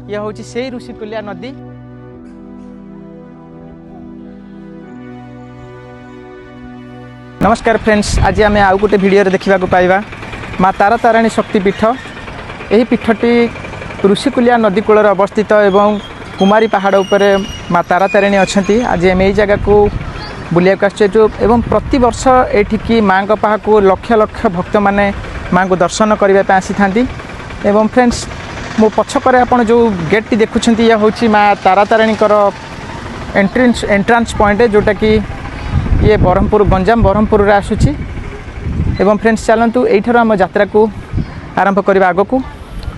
ये हूँ से ऋषिकुलिया नदी। नमस्कार फ्रेंड्स, आज आम आउ गोटे भिडियो देखा पाइबा माँ तारा तारिणी शक्तिपीठ। यही पीठटी ऋषिकुलिया नदी कूल अवस्थित एवं कुमारी पहाड़ उपर माँ तारा तारिणी अच्छा। आज आम यही जगह को बुलिया आसचु एवं प्रति वर्ष एठिकी माँ को पाख को लक्ष लक्ष भक्त मैंने माँ को दर्शन करने आसी था। एवं फ्रेंड्स मो पछकर आप जो गेट देखुं यह हूँ माँ तारा तारिणी एंट्रांस पॉइंट जोटा कि ये ब्रह्मपुर गंजाम ब्रह्मपुर आसूची। एवं फ्रेंड्स चलतु यहीठार आम यात्रा को आरंभ करवा। आग को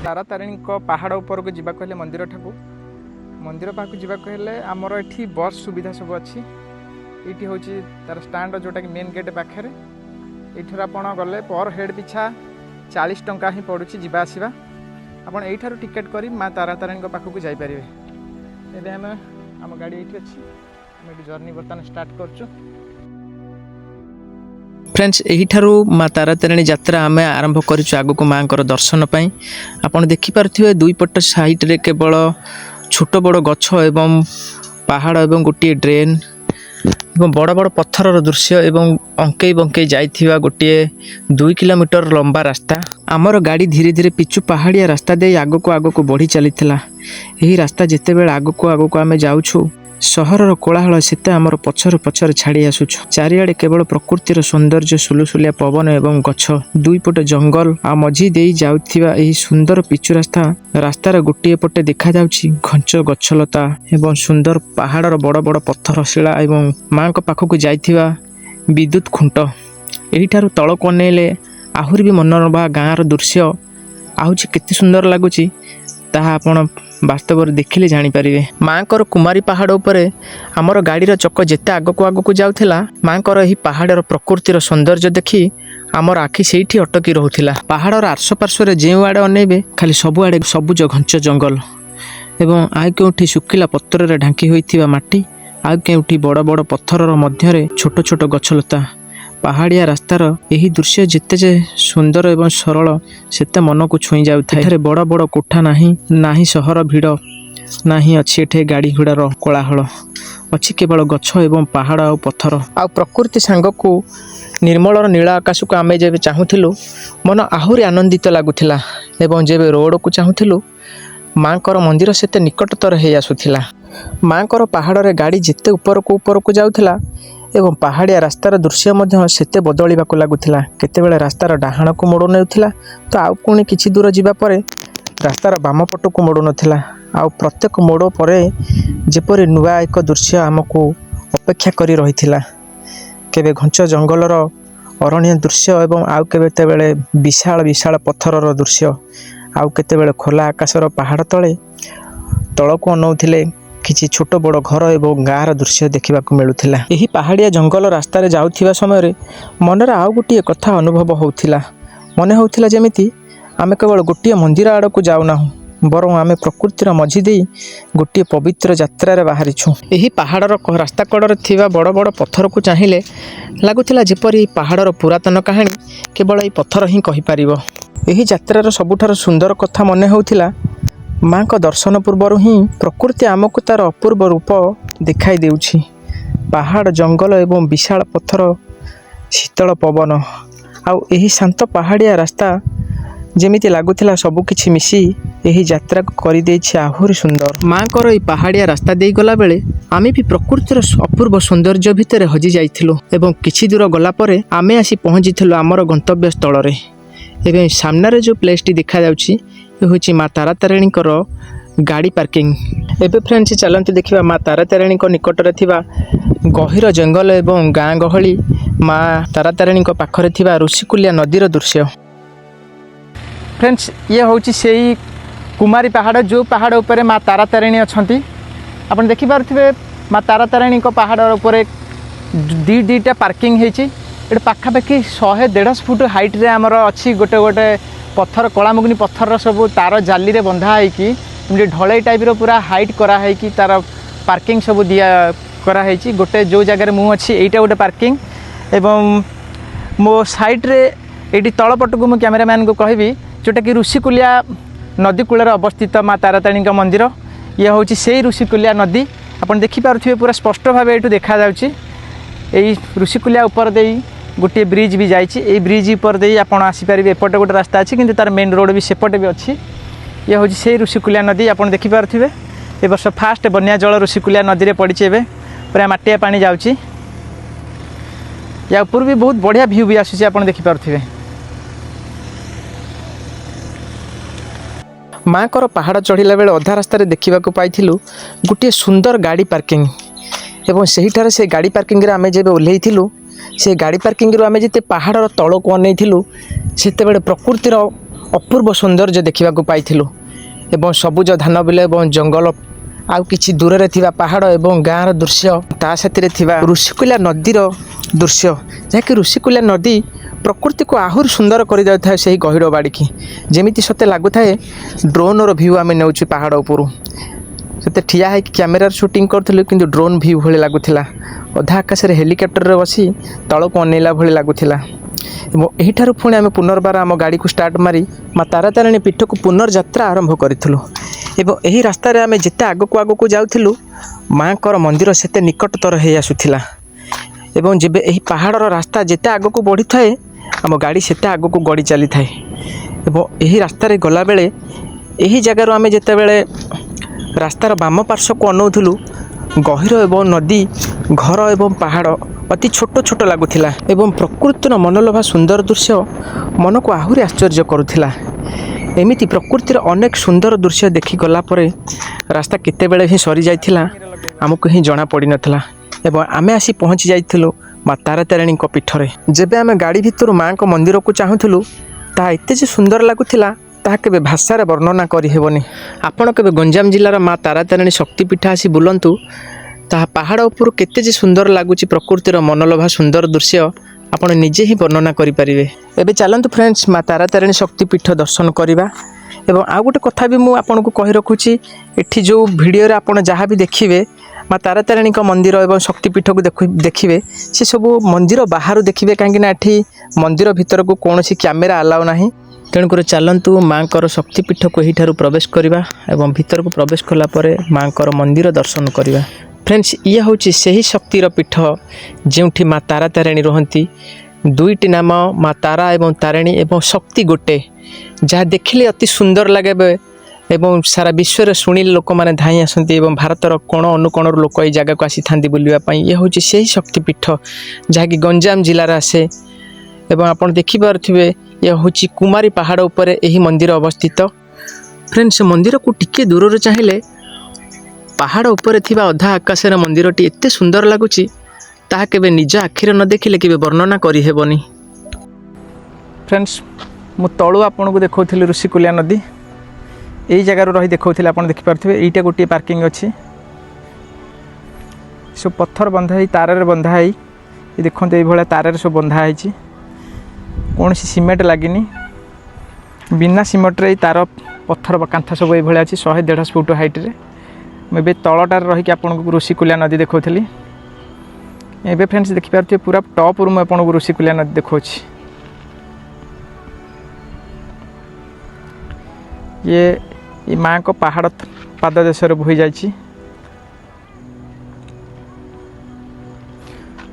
तारा तारिणी पहाड़ उपर को जावाक हेले मंदिर पाक जावाक हेले आमर एठी बस सुविधा सब अच्छी। ये हूँ तार स्टाण्ड जोटा कि मेन गेट पाखे। यहीठार आप गले पर हेड पिछा 40 टंका ही पड़ू जावा आसवा। आप यहीठार टिकेट कर माँ तारा तारिणी पाखक जापर। एवं आम आम गाड़ी ये अच्छी आम जर्नी बर्तमान स्टार्ट कर। फ्रेंड्स यहीठार माँ तारा तारिणी यात्रा आम आरंभ करूँ आग को माँ दर्शन पाई। आपड़ देखिपे दुई पट साइड रे केवल छोट बड़ गछ एवं पहाड़ एवं गोटे ड्रेन एवं बड़ बड़ पत्थर दृश्य एवं अंकई बंकई जाइथिबा गोटे 2 किलोमीटर लंबा रास्ता। आमर गाड़ी धीरे धीरे पिचु पहाड़िया रास्ता दे आग को बढ़ी चलीथिला। यही रास्ता जेते बेल आग को आमे जाउछु सहरर कोलाहल सेते आमर पछर पछर छाड़ी आसुछु। चारिआडे केवल प्रकृतिर सौंदर्य सुलुसुलिया पवन एवं गछ दुई पटे जंगल आ मझी देई जाउथिबा एही सुंदर पिचु रास्तार गोटे पटे देखा जाउछि घंच गछलता एवं सुंदर पहाड़र बड़ बड़ पत्थर शिला एवं माँ को पाखक जाइथिबा विद्युत खुंट। एहीठारु तळक अनेले आहुरी भी मनोरम गाँर दृश्य आहुछि केते सुंदर लगुछि ताहा आपण वास्तव देखिले जानीपारे। माँ को कुमारी पहाड़ उपरे आमर गाड़ीर चक जिते आग को जाऊला माँ को यही पहाड़र प्रकृतिर सौंदर्य देखी आमर आखि से अटकी रोला। पहाड़र आर्शपार्श्वर जो आड़े अनेबे खाली सबुआड़े सबुज घंच जंगल एवं आउ केउठी सुखिला पत्तर ढांकी होइथिबा माटी आउ केउठी बड़ बड़ पत्थरर मध्यरे छोट छोट गछलता। पहाड़िया रास्तार यही दृश्य जिते जे सुंदर एवं सरल सेते मन को छुई जाउଥାଏ। एठारे बड़ बड़ कोठा नाही सहर भिड़ नाही अछि। एठे गाड़ी घोड़ार कोलाहल अछि केवल गछ एवं पहाड़ आ पत्थर आ प्रकृति सांग को निर्मल नीला आकाश को आमे जेबे चाहुथिलु मन आहुरी आनंदित लागुथिला। एवं जेबे रोड को चाहुथिलु माँ को मंदिर सेते निकटतर हे आसुथिला। माँ को पहाड़ रे गाड़ी जिते ऊपर को जाउथिला एवं पहाड़िया रास्तार दृश्य मध्य सेते बदलिबाकु लागुथिला। केतेबेले रास्तार डाहाण को मोड़ नेउथिला तो आउ पुणी किछि दूर जिबा परे रास्तार बाम पट को मोड़ नथिला। आउ प्रत्येक मोड़ परे जेपरि नुआ एक दृश्य आमको अपेक्षा करी रहिथिला। केबे घंच जंगलर अरण्य दृश्य एवं आउ केतेबेले विशाल विशाल पत्थरर दृश्य आउ केतेबेले खोला आकाशर पहाड़ तले तळको अनौथिले किछि छोट बड़ घर एवं गाँर दृश्य देखा मिलूला। यही पहाड़िया जंगल रास्तार जाउथिबा समय मनरे आउ गोटे कथा अनुभव होउथिला। मने होउथिला जेमिति आमे केवल गोटे मंदिर आड़ को जाउना बरं आमे प्रकृतिर मझी देई गोटे पवित्र यात्रा बाहरीछु। यही पहाड़र रास्ता कड़े थिबा बड़ बड़ पत्थर को चाहिए लगुला जेपरि पहाड़र पुरातन कहानी केवल ये पत्थर ही कहि पारिबो। यही यात्रार सबुठार सुंदर कथा मने होउथिला माँ को दर्शन पूर्वर ही प्रकृति आमको तार अपूर्व रूप दिखाई देउछि। पहाड़ जंगल एवं विशाल पत्थर शीतल पवन आउ एही शांत पहाड़िया रास्ता जेमिति लागुथिला सबु किछि मिसी एही यात्रा को करि दैछि आहुरी सुंदर। माँ को ई पहाड़िया रास्ता देई गला बेले आमे भी प्रकृतिर अपूर्व सौंदर्य भितर हजि जाइथिलु एवं किछि दूर गला परे आमे आसी पहुंचिथिलु आमर गंतव्य स्थल रे। एवं सामने जो प्लेस टी देखा जाउछि ये हूँ माँ तारा तारिणी गाड़ी पार्किंग। एबे फ्रेंड्स चलते देखा माँ तारा तारिणी निकटरे थिबा गहिर जंगल एवं गाँ गहली माँ तारा तारिणी पाखरे थिबा ऋषिकुलिया नदीर दृश्य। फ्रेंड्स ये हूँ से कुमारी पहाड़ जो पहाड़ उपर माँ तारा तारिणी अच्छा। आप देखिपे माँ तारा तारिणी पहाड़ उपर दुईटा पार्किंग होती। ये पाखापाखि 100-150 फुट हाइट रे आमर अच्छी गोटे गोटे पत्थर कलामुगनी पत्थर सब तार जाली रे बंधा होगी ढलई टाइप पूरा हाइट कराई तार पार्किंग सब दिया कराई। गोटे जो जगार मु अच्छी यहीटा गोटे पार्किंग एवं मो साइड रे ये तलपट को मु कैमेरामैन को कहबी जोटा कि ऋषिकुलिया नदी कूल अवस्थित माँ ताराताणी मंदिर। ये हूँ से ऋषिकुलिया नदी। आपन देखिपे पूरा स्पष्ट भाव ये देखा यही ऋषिकुलिया उपर दे गोटे ब्रिज भी जाइए। ब्रिज उपर दे आप आसीपारे एपटे गोटे रास्ता अच्छी कि तार मेन रोड भी सेपटे भी अच्छी। ये हूँ से ऋषिकुलिया नदी। आप देखिपे ए वर्ष फास्ट बन्या जल ऋषिकुलिया नदी में पड़ी एवं पूरा मटिया पानी जाऊँगी। या ऊपर भी बहुत बढ़िया व्यू भी आसूँ आप देखिपे। माँ को पहाड़ चढ़ला बेले अधा रास्तार देखा पाई गोटे सुंदर गाड़ी पार्किंग एवं सहीठार से गाड़ी पार्किंग आम जब ओह्लू से गाड़ी पार्किंग आम जिते पहाड़ तल को अनेलु से प्रकृतिर अपूर्व सौंदर्य देखा पाई एवं सबुज धान बिल एवं जंगल आउ किछि दूर रे थिबा पहाड़ एवं गाँव दृश्य ता साथी थिबा ऋषिकुलिया नदीर दृश्य जहाँकि ऋषिकुलिया नदी प्रकृति को आहुरी सुंदर कर दे से गहिड़ बाड़ी की जमी सते लगुए ड्रोन व्यू आम नौ पहाड़ उपरू से ठिया है कैमेरा शूटिंग करूँ कि ड्रोन व्यू भली लगुला अधा आकाश हेलिकप्टर बसी तल को अनेला भली लगुला। यहीठार पुणी आम पुनर्बार आम गाड़ी को स्टार्ट मारी माँ तारातारिणी पीठ को पुनर्यात्रा आरंभ करूँ। एवं यही रास्तार आम जिते आगक आगक जाऊँ माँ को मंदिर सेते निकटतर हो आसूला। एवं जब यही पहाड़र रास्ता जिते आगक बढ़ी थाए आम गाड़ी सेते आगक गड़ी चली थाए। एवं यही रास्तार गला बेले यही जगार आम जिते बेले रास्तार बाम पार्श्व को अनौलु गहिर एवं नदी घर एवं पहाड़ अति छोट छोट लगुला एवं प्रकृतिर मनलोभा सुंदर दृश्य मन को आहुरी आश्चर्य करुला। एमिति प्रकृतिर अनेक सुंदर दृश्य देखी गला परे रास्ता केतेबेले ही सरी जाइथिला आमको ही जना पड़ी नथला। एवं आमे आसी पहुँची जाइथिलु माँ तारातारिणी पीठरे। जेबे आमे गाड़ी भितर माँ को मंदिर को चाहूलु ता एते जे सुंदर लगुला ताहा केबे भाषार वर्णना करि हेबनी। आपण केबे गंजाम जिलार माँ तारातारिणी शक्तिपीठ आसी बुलंतु ताहा पहाड़ उपर केते जे सुंदर लगुची प्रकृतिर मनलोभा सुंदर दृश्य आपण निजे ही वर्णना करिपारिबे। एबे चलंतु फ्रेंड्स माँ तारातारिणी शक्तिपीठ दर्शन करिबा। एवं आउ गोटे कथा भी मु आपनको कहि रखुची एठी जो वीडियो रे आपण जहाँ भी देखिबे माँ तारातारिणी मंदिर एवं शक्तिपीठ को देखिए से सब मंदिर बाहर देखिए कहीं एठी मंदिर भीतर को कौन कैमेरा अलाउ नहीं। तेणुकर चलतु माँ को शक्तिपीठ को यहीठार प्रवेश करवा एवं भीतर को प्रवेश कलापर माँ को मंदिर दर्शन करवा। फ्रेंड्स ये हूँ से ही शक्तिर पीठ जोठी माँ तारातारिणी रहती। दुईटी नाम माँ तारा एवं तारिणी एवं शक्ति गोटे जहाँ देखिले अति सुंदर लगे एवं सारा विश्व शुणी लोक मैंने धाई आसती एवं भारतर कोण अनुकोण लोक ये जगह को आसी था बुलापाई। ये हूँ से ही शक्तिपीठ जहाँकि गंजाम जिलार आसे। एवं आप देखिपे ये हूँ कुमारी पहाड़ उपर यही मंदिर अवस्थित। फ्रेंड्स मंदिर को टिके दूर चाहिए पहाड़ उपर थिबा अधा आकाशर मंदिरटी एते सुंदर लगुच ताहा केबे निज आखिर न देखिले केबे वर्णना करि हेबनी। फ्रेंड्स मु तळु आपन को देखौथिली ऋषिकुलिया नदी यही जगार रही देखौथिले आपन देखि पारथिबे। एइटा गोटे पार्किंग अछि सब पत्थर बंधा है तार बंधा है। ये देखते ये तार सब बंधा है कौन सीमेंट लगिनी बिना सीमेंट रे तार पत्थर कांथा सब ये अच्छी 100-150 फुट हाइट रे। मुझे तलटार रहीकि आपको ऋषिकुलिया नदी देखौथिली। एबे फ्रेंड्स देखिपारे पूरा टॉप रू आपको ऋषिकुलिया नदी देखौछि। ये माँ को पहाड़ पाददेश बोही जाइछि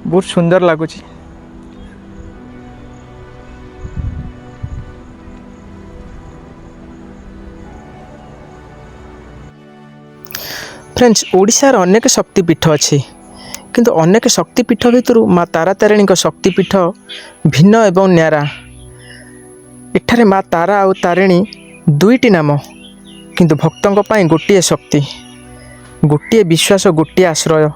बहुत सुंदर लगुच। फ्रेंड्स ओडिशार अनेक शक्तिपीठ अच्छी किंतु अनेक शक्तिपीठ भितर माँ तारातारिणी शक्तिपीठ भिन्न एवं न्यारा। एठारे माँ तारा और तारिणी दुईटी नाम किंतु भक्तों पाई गोटे शक्ति गोटे विश्वास गोटे आश्रय।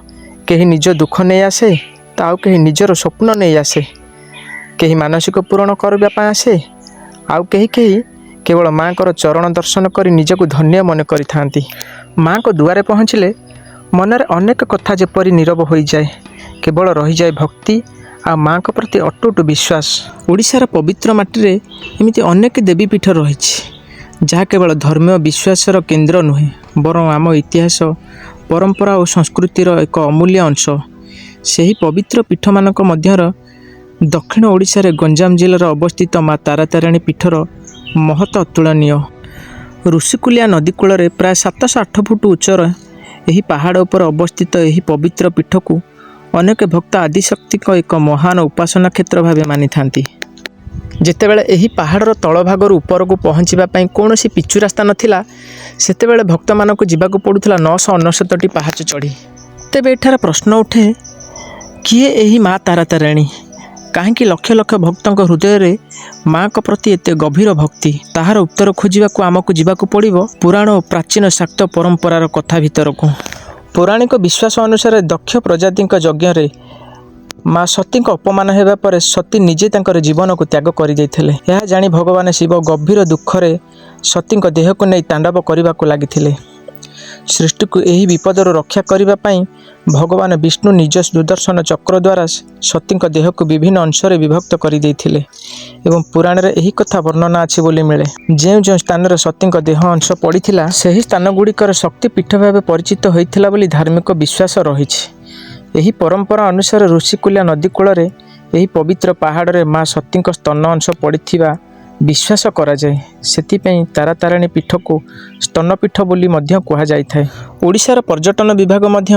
कहीं निज दुख नहीं आसे तो आउ कहीं निजर स्वप्न नहीं आसे। कहीं मानसिक पूरण करने आसे आउ कहीं कहीं केवल माँ को चरण दर्शन कर निजक धन्य मन करि माँ को दुआरे पहुँचले मनरे अनेक कथा जेपरी नीरव हो जाए केवल रही जाए भक्ति आ माँ को प्रति अटूट विश्वास। ओडिशार पवित्र माटी एमती अनेक देवीपीठ रही जहाँ केवल धर्म विश्वासर केन्द्र नुहे बरं आम इतिहास परंपरा और संस्कृतिर एक अमूल्य अंश। सही पवित्र पीठ मानक मध्यर दक्षिण ओडिशारे गंजाम जिलार अवस्थित माँ तारातारिणी पीठर महत्व अतुलनीय। ଋଷିକୁଲିଆ ନଦୀ କୂଳରେ ପ୍ରାୟ 708 ଫୁଟ ଉଚ୍ଚର ଏହି ପାହାଡ଼ ଉପରେ ଅବସ୍ଥିତ ଏହି ପବିତ୍ର ପୀଠକୁ ଅନେକ ଭକ୍ତ ଆଦିଶକ୍ତିଙ୍କ ଏକ ମହାନ ଉପାସନା କ୍ଷେତ୍ର ଭାବେ ମାନିଥାନ୍ତି। ଯେତେବେଳେ ଏହି ପାହାଡ଼ର ତଳଭାଗରୁ ଉପରକୁ ପହଞ୍ଚିବା ପାଇଁ କୌଣସି ପିଚୁ ରାସ୍ତା ନଥିଲା, ସେତେବେଳେ ଭକ୍ତମାନଙ୍କୁ ଯିବାକୁ ପଡ଼ୁଥିଲା 999ଟି ପାହାଚ ଚଢ଼ି। ତେବେ ଏଠାରେ ପ୍ରଶ୍ନ ଉଠେ, କିଏ ଏହି ମା ତାରାତାରିଣୀ? କାହିଁକି ଲକ୍ଷ ଲକ୍ଷ ଭକ୍ତଙ୍କ ହୃଦୟରେ ମାଙ୍କ ପ୍ରତି ଏତେ ଗଭୀର ଭକ୍ତି? ତାହାର ଉତ୍ତର ଖୋଜିବାକୁ ଆମକୁ ଯିବାକୁ ପଡ଼ିବ ପୁରାଣ ଓ ପ୍ରାଚୀନ ଶାକ୍ତ ପରମ୍ପରାର କଥା ଭିତରକୁ। ପୌରାଣିକ ବିଶ୍ୱାସ ଅନୁସାରେ ଦକ୍ଷ ପ୍ରଜାତିଙ୍କ ଯଜ୍ଞରେ ମା ସତୀଙ୍କ ଅପମାନ ହେବା ପରେ ସତୀ ନିଜେ ତାଙ୍କର ଜୀବନକୁ ତ୍ୟାଗ କରିଦେଇଥିଲେ। ଏହା ଜାଣି ଭଗବାନ ଶିବ ଗଭୀର ଦୁଃଖରେ ସତୀଙ୍କ ଦେହକୁ ନେଇ ତାଣ୍ଡବ କରିବାକୁ ଲାଗିଥିଲେ। ସୃଷ୍ଟିକୁ ଏହି ବିପଦରୁ ରକ୍ଷା କରିବା ପାଇଁ ଭଗବାନ ବିଷ୍ଣୁ ନିଜ ସୁଦର୍ଶନ ଚକ୍ର ଦ୍ୱାରା ସତୀଙ୍କ ଦେହକୁ ବିଭିନ୍ନ ଅଂଶରେ ବିଭକ୍ତ କରିଦେଇଥିଲେ ଏବଂ ପୁରାଣରେ ଏହି କଥା ବର୍ଣ୍ଣନା ଅଛି ବୋଲି ମିଳେ। ଯେଉଁ ଯେଉଁ ସ୍ଥାନରେ ସତୀଙ୍କ ଦେହ ଅଂଶ ପଡ଼ିଥିଲା, ସେହି ସ୍ଥାନଗୁଡ଼ିକର ଶକ୍ତି ପୀଠ ଭାବେ ପରିଚିତ ହୋଇଥିଲା ବୋଲି ଧାର୍ମିକ ବିଶ୍ୱାସ ରହିଛି। ଏହି ପରମ୍ପରା ଅନୁସାରେ ଋଷିକୁଲିଆ ନଦୀ କୂଳରେ ଏହି ପବିତ୍ର ପାହାଡ଼ରେ ମା ସତୀଙ୍କ ସ୍ତନ ଅଂଶ ପଡ଼ିଥିବା ବିଶ୍ୱାସ କରାଯାଏ। ସେଥିପାଇଁ ତାରାତାରିଣୀ ପୀଠକୁ ସ୍ତନପୀଠ ବୋଲି ମଧ୍ୟ କୁହାଯାଇଥାଏ। ଓଡ଼ିଶାର ପର୍ଯ୍ୟଟନ ବିଭାଗ ମଧ୍ୟ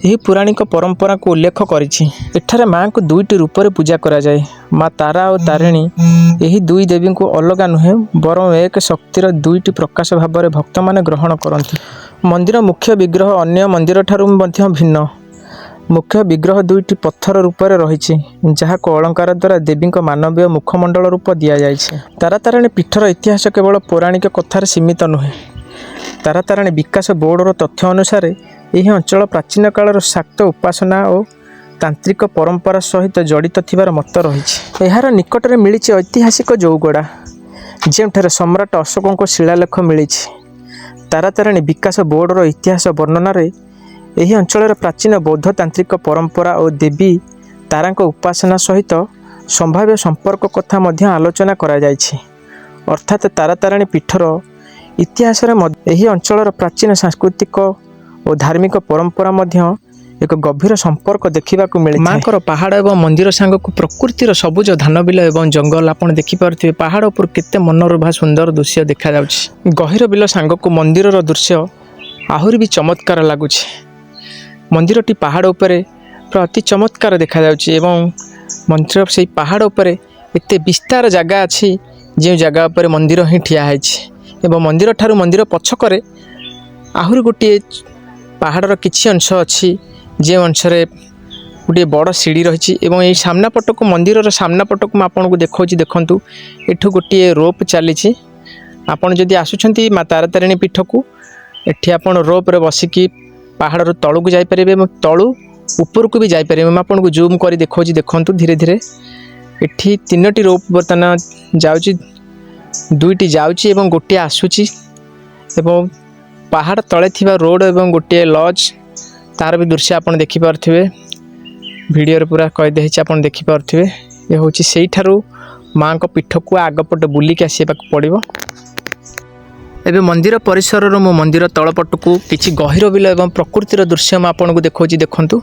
ଏହି ପୌରାଣିକ ପରମ୍ପରାକୁ ଉଲ୍ଲେଖ କରିଛି। ଏଠାରେ ମାଙ୍କୁ ଦୁଇଟି ରୂପରେ ପୂଜା କରାଯାଏ। ମା ତାରା ଓ ତାରିଣୀ ଏହି ଦୁଇ ଦେବୀଙ୍କୁ ଅଲଗା ନୁହେଁ, ବରଂ ଏକ ଶକ୍ତିର ଦୁଇଟି ପ୍ରକାଶ ଭାବରେ ଭକ୍ତମାନେ ଗ୍ରହଣ କରନ୍ତି। ମନ୍ଦିର ମୁଖ୍ୟ ବିଗ୍ରହ ଅନ୍ୟ ମନ୍ଦିରଠାରୁ ମଧ୍ୟ ଭିନ୍ନ। ମୁଖ୍ୟ ବିଗ୍ରହ ଦୁଇଟି ପଥର ରୂପରେ ରହିଛି, ଯାହାକୁ ଅଳଙ୍କାର ଦ୍ୱାରା ଦେବୀଙ୍କ ମାନବୀୟ ମୁଖମଣ୍ଡଳ ରୂପ ଦିଆଯାଇଛି। ତାରାତାରିଣୀ ପୀଠର ଇତିହାସ କେବଳ ପୌରାଣିକ କଥାରେ ସୀମିତ ନୁହେଁ। ତାରାତାରିଣୀ ବିକାଶ ବୋର୍ଡ଼ର ତଥ୍ୟ ଅନୁସାରେ ଏହି ଅଞ୍ଚଳ ପ୍ରାଚୀନ କାଳର ଶାକ୍ତ ଉପାସନା ଓ ତାନ୍ତ୍ରିକ ପରମ୍ପରା ସହିତ ଜଡ଼ିତ ଥିବାର ମତ ରହିଛି। ଏହାର ନିକଟରେ ମିଳିଛି ଐତିହାସିକ ଜଉଗଡ଼ା, ଯେଉଁଠାରେ ସମ୍ରାଟ ଅଶୋକଙ୍କ ଶିଳାଲେଖ ମିଳିଛି। ତାରାତାରିଣୀ ବିକାଶ ବୋର୍ଡ଼ର ଇତିହାସ ବର୍ଣ୍ଣନାରେ ଏହି ଅଞ୍ଚଳର ପ୍ରାଚୀନ ବୌଦ୍ଧ ତାନ୍ତ୍ରିକ ପରମ୍ପରା ଓ ଦେବୀ ତାରାଙ୍କ ଉପାସନା ସହିତ ସମ୍ଭାବ୍ୟ ସମ୍ପର୍କ କଥା ମଧ୍ୟ ଆଲୋଚନା କରାଯାଇଛି। ଅର୍ଥାତ୍ ତାରାତାରିଣୀ ପୀଠର ଇତିହାସରେ ଏହି ଅଞ୍ଚଳର ପ୍ରାଚୀନ ସାଂସ୍କୃତିକ ଓ ଧାର୍ମିକ ପରମ୍ପରା ମଧ୍ୟ ଏକ ଗଭୀର ସମ୍ପର୍କ ଦେଖିବାକୁ ମିଳେ। ମାଙ୍କର ପାହାଡ଼ ଏବଂ ମନ୍ଦିର ସାଙ୍ଗକୁ ପ୍ରକୃତିର ସବୁଜ ଧାନବିଲ ଏବଂ ଜଙ୍ଗଲ ଆପଣ ଦେଖିପାରୁଥିବେ। ପାହାଡ଼ ଉପରୁ କେତେ ମନୋରଭା ସୁନ୍ଦର ଦୃଶ୍ୟ ଦେଖାଯାଉଛି। ଗହୀର ବିଲ ସାଙ୍ଗକୁ ମନ୍ଦିରର ଦୃଶ୍ୟ ଆହୁରି ବି ଚମତ୍କାର ଲାଗୁଛି। ମନ୍ଦିରଟି ପାହାଡ଼ ଉପରେ ଅତି ଚମତ୍କାର ଦେଖାଯାଉଛି ଏବଂ ମନ୍ଦିର ସେହି ପାହାଡ଼ ଉପରେ ଏତେ ବିସ୍ତାର ଜାଗା ଅଛି, ଯେଉଁ ଜାଗା ଉପରେ ମନ୍ଦିର ହିଁ ଠିଆ ହେଇଛି ଏବଂ ମନ୍ଦିର ଠାରୁ ମନ୍ଦିର ପଛକରେ ଆହୁରି ଗୋଟିଏ ପାହାଡ଼ର କିଛି ଅଂଶ ଅଛି, ଯେଉଁ ଅଂଶରେ ଗୋଟିଏ ବଡ଼ ସିଡ଼ି ରହିଛି ଏବଂ ଏହି ସାମ୍ନା ପଟକୁ ମନ୍ଦିରର ସାମ୍ନା ପଟକୁ ମୁଁ ଆପଣଙ୍କୁ ଦେଖାଉଛି। ଦେଖନ୍ତୁ, ଏଠୁ ଗୋଟିଏ ରୋପ୍ ଚାଲିଛି। ଆପଣ ଯଦି ଆସୁଛନ୍ତି ମା ତାରାତାରିଣୀ ପୀଠକୁ, ଏଠି ଆପଣ ରୋପ୍ରେ ବସିକି ପାହାଡ଼ର ତଳକୁ ଯାଇପାରିବେ ଏବଂ ତଳୁ ଉପରକୁ ବି ଯାଇପାରିବେ। ମୁଁ ଆପଣଙ୍କୁ ଜୁମ୍ କରି ଦେଖାଉଛି। ଦେଖନ୍ତୁ ଧୀରେ ଧୀରେ ଏଠି 3ଟି ରୋପ୍ ବର୍ତ୍ତମାନ ଯାଉଛି, 2ଟି ଯାଉଛି ଏବଂ ଗୋଟିଏ ଆସୁଛି ଏବଂ ପାହାଡ଼ ତଳେ ଥିବା ରୋଡ଼ ଏବଂ ଗୋଟିଏ ଲଜ୍, ତାର ବି ଦୃଶ୍ୟ ଆପଣ ଦେଖିପାରୁଥିବେ। ଭିଡ଼ିଓରେ ପୁରା କଏଦ ହେଇଛି, ଆପଣ ଦେଖିପାରୁଥିବେ। ଏ ହେଉଛି ସେଇଠାରୁ ମାଙ୍କ ପୀଠକୁ ଆଗପଟେ ବୁଲିକି ଆସିବାକୁ ପଡ଼ିବ। ଏବେ ମନ୍ଦିର ପରିସରରୁ ମୁଁ ମନ୍ଦିର ତଳପଟକୁ କିଛି ଗହୀର ବିଲ ଏବଂ ପ୍ରକୃତିର ଦୃଶ୍ୟ ମୁଁ ଆପଣଙ୍କୁ ଦେଖାଉଛି। ଦେଖନ୍ତୁ,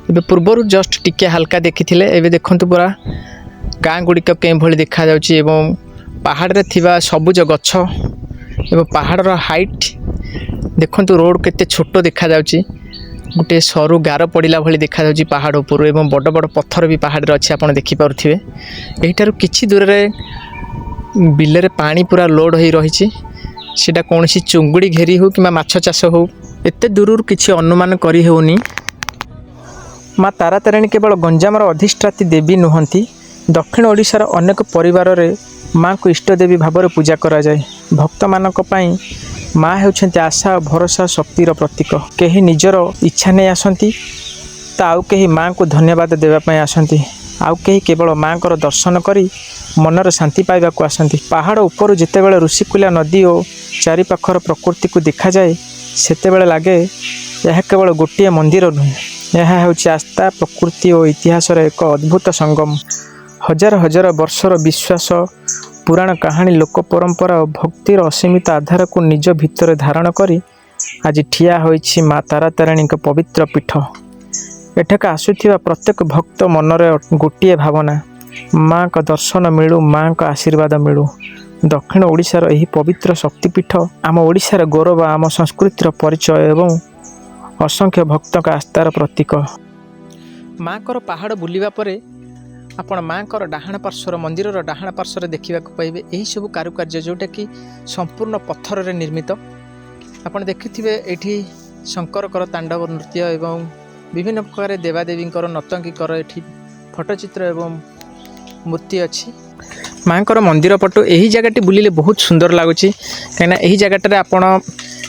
ଏବେ ପୂର୍ବରୁ ଜଷ୍ଟ ଟିକେ ହାଲକା ଦେଖିଥିଲେ, ଏବେ ଦେଖନ୍ତୁ ପୁରା ଗାଁ ଗୁଡ଼ିକ କେଉଁଭଳି ଦେଖାଯାଉଛି ଏବଂ ପାହାଡ଼ରେ ଥିବା ସବୁଜ ଗଛ ଏବଂ ପାହାଡ଼ର ହାଇଟ୍ ଦେଖନ୍ତୁ। ରୋଡ଼ କେତେ ଛୋଟ ଦେଖାଯାଉଛି, ଗୋଟିଏ ସରୁ ଗାର ପଡ଼ିଲା ଭଳି ଦେଖାଯାଉଛି ପାହାଡ଼ ଉପରୁ ଏବଂ ବଡ଼ ବଡ଼ ପଥର ବି ପାହାଡ଼ରେ ଅଛି, ଆପଣ ଦେଖିପାରୁଥିବେ। ଏହିଠାରୁ କିଛି ଦୂରରେ ବିଲରେ ପାଣି ପୁରା ଲୋଡ଼ ହୋଇ ରହିଛି। ସେଟା କୌଣସି ଚୁଙ୍ଗୁଡ଼ି ଘେରି ହେଉ କିମ୍ବା ମାଛ ଚାଷ ହେଉ, ଏତେ ଦୂରରୁ କିଛି ଅନୁମାନ କରି ହେଉନି। ମା ତାରାତାରିଣୀ କେବଳ ଗଞ୍ଜାମର ଅଧିଷ୍ଠାତ୍ରୀ ଦେବୀ ନୁହନ୍ତି, ଦକ୍ଷିଣ ଓଡ଼ିଶାର ଅନେକ ପରିବାରରେ ମାଙ୍କୁ ଇଷ୍ଟଦେବୀ ଭାବରେ ପୂଜା କରାଯାଏ। ଭକ୍ତମାନଙ୍କ ପାଇଁ ମା ହେଉଛନ୍ତି ଆଶା ଓ ଭରସା ଶକ୍ତିର ପ୍ରତୀକ। କେହି ନିଜର ଇଚ୍ଛା ନେଇ ଆସନ୍ତି, ତ ଆଉ କେହି ମାଙ୍କୁ ଧନ୍ୟବାଦ ଦେବା ପାଇଁ ଆସନ୍ତି, ଆଉ କେହି କେବଳ ମାଙ୍କର ଦର୍ଶନ କରି ମନରେ ଶାନ୍ତି ପାଇବାକୁ ଆସନ୍ତି। ପାହାଡ଼ ଉପରୁ ଯେତେବେଳେ ଋଷିକୁଲିଆ ନଦୀ ଓ ଚାରିପାଖର ପ୍ରକୃତିକୁ ଦେଖାଯାଏ, ସେତେବେଳେ ଲାଗେ ଏହା କେବଳ ଗୋଟିଏ ମନ୍ଦିର ନୁହେଁ, ଏହା ହେଉଛି ଆସ୍ଥା, ପ୍ରକୃତି ଓ ଇତିହାସର ଏକ ଅଦ୍ଭୁତ ସଙ୍ଗମ। ହଜାର ହଜାର ବର୍ଷର ବିଶ୍ୱାସ, ପୁରାଣ କାହାଣୀ, ଲୋକ ପରମ୍ପରା ଓ ଭକ୍ତିର ଅସୀମିତ ଆଧାରକୁ ନିଜ ଭିତରେ ଧାରଣ କରି ଆଜି ଠିଆ ହୋଇଛି ମା ତାରାତାରିଣୀଙ୍କ ପବିତ୍ର ପୀଠ। ଏଠାକୁ ଆସୁଥିବା ପ୍ରତ୍ୟେକ ଭକ୍ତ ମନରେ ଗୋଟିଏ ଭାବନା, ମାଙ୍କ ଦର୍ଶନ ମିଳୁ, ମାଙ୍କ ଆଶୀର୍ବାଦ ମିଳୁ। दक्षिण ओडिशार एही पवित्र शक्तिपीठ आम ओडिशार गौरव आम संस्कृतिर परिचय एवं असंख्य भक्तों का आस्थार प्रतीक। माँ को पहाड़ बुलिबा परे आपण माँ को डाहाण पार्श्वर मंदिर डाहाण पार्श्वर देखा पाइबे यही सब कारुकार्य जोटा कि संपूर्ण पत्थर रे निर्मित। आपण देखिथिबे एठी शंकर तांडव नृत्य एवं विभिन्न प्रकार देवादेवी नर्तकीकर एठी फोटोचित्र एवं मूर्ति अच्छी। माँ को मंदिर पटु यही जगह बुलिले बहुत सुंदर लगुच कहीं यही जगह आपण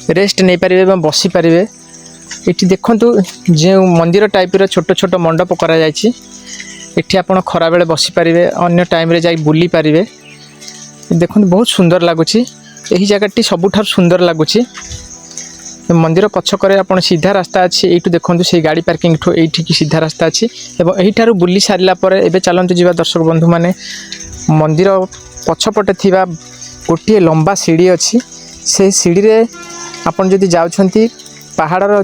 रेस्ट नहीं पारे और बसी पारे। ये देखु जो मंदिर टाइप छोट छोट मंडप करा जायछि एठी आपण खरा बेले बसी पारे अन्य टाइम रे जाई बुली पारे। देखु बहुत सुंदर लगुच यही जगह सबुठार सुंदर लगुच। मंदिर पछकरे आपण सीधा रास्ता अच्छी यू देखो से गाड़ी पार्किंग ठू ये सीधा रास्ता अच्छी और यही बुली सारा पर एवं चलतु जा दर्शक बंधु मैंने मंदिर पछपटे थिबा गोटे लंबा सीढ़ी अच्छी से सीढ़ी रे आपण जदि जाउछंती पहाड़र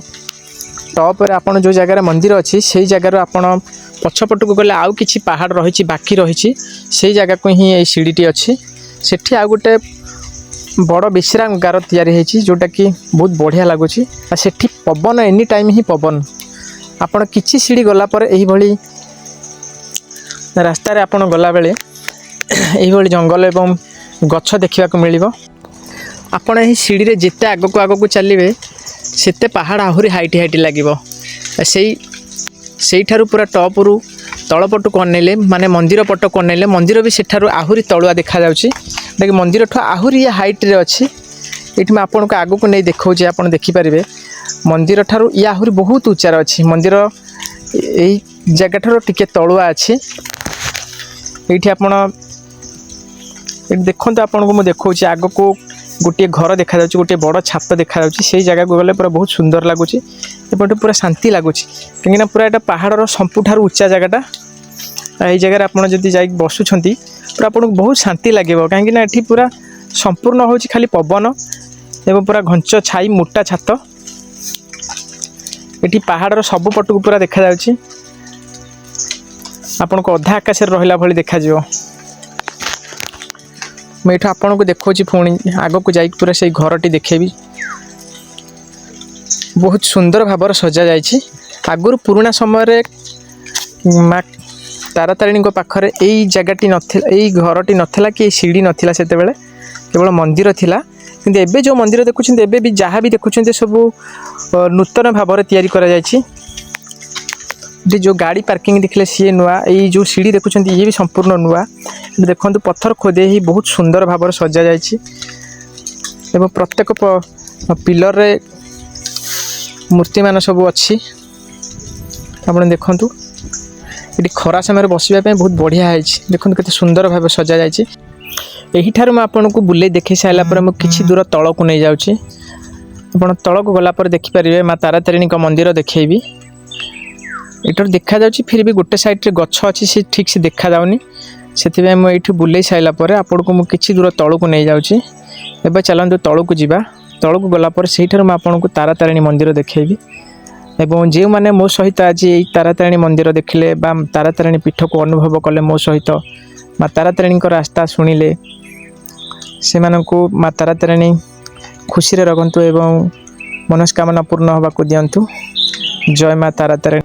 टॉप रे आपण जो जगह मंदिर अच्छी से जगार आपण पछपट को गले आउ किछि पहाड़ रही बाकी रही से जगह को ही ये सीढ़ीटी अच्छी सेठी आ गोटे बड़ विश्राम गार तैयारी जोटा कि बहुत बढ़िया लगुच। सेठी पवन एनी टाइम ही पवन आपण किछि सीढ़ी गला पर एही भली रास्ता रे आपण गला बेले एही भली जंगल एवं गछ देखा मिलिबो। आपण एही सीढ़ी रे जिते आगक आगक चलिए सेते पहाड़ आहुरी हाइट हाइट लगिबो। से पूरा टॉप रु तलपट को अनेले माने मंदिर पट को अनेले मंदिर भी सेठारु आहुरी तलुआ देखा जाउची कि मंदिर ठू आहुरी ये हाइट रे अच्छी। ये मैं आपन को आगो को नहीं देखा आप देखिपारे मंदिर ठारू ये आहुरी बहुत उच्चार अच्छी। मंदिर यही जगह ठार टिके तलुआ अच्छी। ये आप देखो आपन को मुझे देखा आग को गोटे घर देखा जाउची गोटे बड़ छात देखा जाउची से जगह को गले पूरा बहुत सुंदर लगुच एपटे पूरा शांति लगुच कहीं पूरा एटा पहाड़र सबुठार उच्चा जगहटा यही जगह आपड़ जब जा बसुंट पूरा आपको बहुत शांति लगे कहीं ये पूरा संपूर्ण हो खाली पवन एवं पूरा घंच छाई मोटा छात ये पहाड़र सब पट को पूरा देखा जाउची आपन को अधा आकाश रहा भली देखा जिवो। मैं ये आपन को देखी पुणी आग को जाई पूरा से घरटी देखेबी बहुत सुंदर भाव सजा जाइए। आगुरी पुराना समय माँ तारातारिणी पाखरे यही जगहटी नथिला यही घरटी नथिला कि सीढ़ी नथिला सेते बेले केवल मंदिर थिला किंतु एबे जो मंदिर देखुछन एबे भी जहाँ भी देखुछन सब नूतन भाव तैयारी करा जाइछि। जो गाड़ी पार्किंग देखले सी नुआ यही जो सीढ़ी देखुछन ये भी संपूर्ण नुआ देखो पत्थर खोदे ही बहुत सुंदर भाव सजा जाइछि एवं प्रत्येक पिलर रे मूर्ति मान सब अच्छी आप देखु ये खरा समय बसवाई बहुत बढ़िया है। देखो केते सुंदर भाव सजा जाइए। यही ठार मैं आपन को बुले देखी सारापर मुझे किसी दूर तल को नहीं जाऊँगी आप तल को गलापर देखिपारे माँ तारातारिणी मंदिर देखेबी इटर देखा जाउची फिर भी गोटे साइड रे गछ अच्छी से ठीक से देखा जाउनी से मुझे बुले सारापर आपन को मुझे किसी दूर तल को नहीं जाऊँगी। एवं चलते तल को जीवा तल को गलापर से आपन को तारातारिणी मंदिर देखेबी एवं जो मैंने मो सहित आज तारातारिणी मंदिर देखिले बा तारातारिणी पीठ को अनुभव कले मो सहित माँ तारातारिणी रास्ता शुणिले से माँ तारातारिणी खुशी रे रखंतु एवं मनस्कामना पूर्ण होगा दिंतु। जय माँ तारातारिणी।